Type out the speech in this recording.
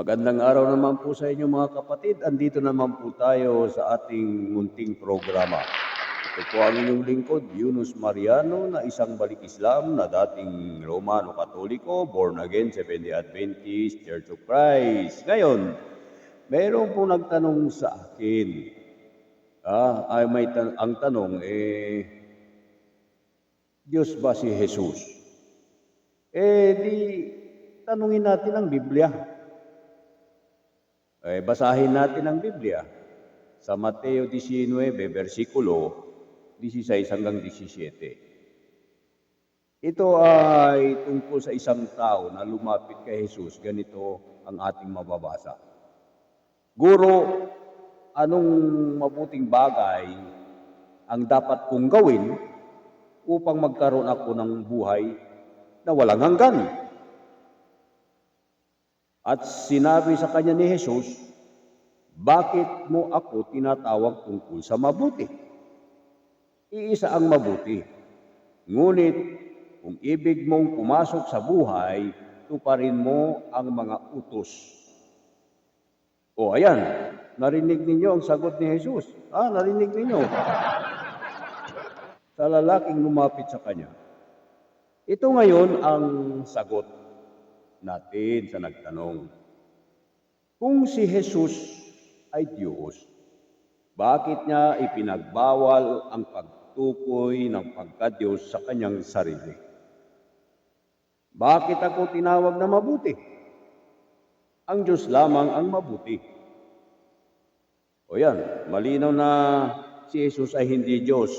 Magandang araw naman po sa inyo mga kapatid. Andito naman po tayo sa ating munting programa. Ito po ang inyong lingkod, Yunus Mariano, na isang balik Islam na dating Romano Katoliko, born again, Seventh-day Adventist, Church of Christ. Ngayon, mayroon po nagtanong sa akin. Ang tanong, Diyos ba si Jesus? Di tanungin natin ang Biblia. Basahin natin ang Biblia sa Mateo 19, versikulo 16 hanggang 17. Ito ay tungkol sa isang tao na lumapit kay Jesus. Ganito ang ating mababasa. Guro, anong mabuting bagay ang dapat kong gawin upang magkaroon ako ng buhay na walang hanggan? At sinabi sa kanya ni Jesus, bakit mo ako tinatawag tungkol sa mabuti? Iisa ang mabuti. Ngunit kung ibig mong pumasok sa buhay, tuparin mo ang mga utos. O ayan, narinig ninyo ang sagot ni Jesus. Narinig ninyo. Sa lalaking lumapit sa kanya. Ito ngayon ang sagot natin sa nagtanong. Kung si Jesus ay Diyos, bakit niya ipinagbawal ang pagtukoy ng pagka-Diyos sa kanyang sarili? Bakit ako tinawag na mabuti? Ang Diyos lamang ang mabuti. O yan, malinaw na si Jesus ay hindi Diyos.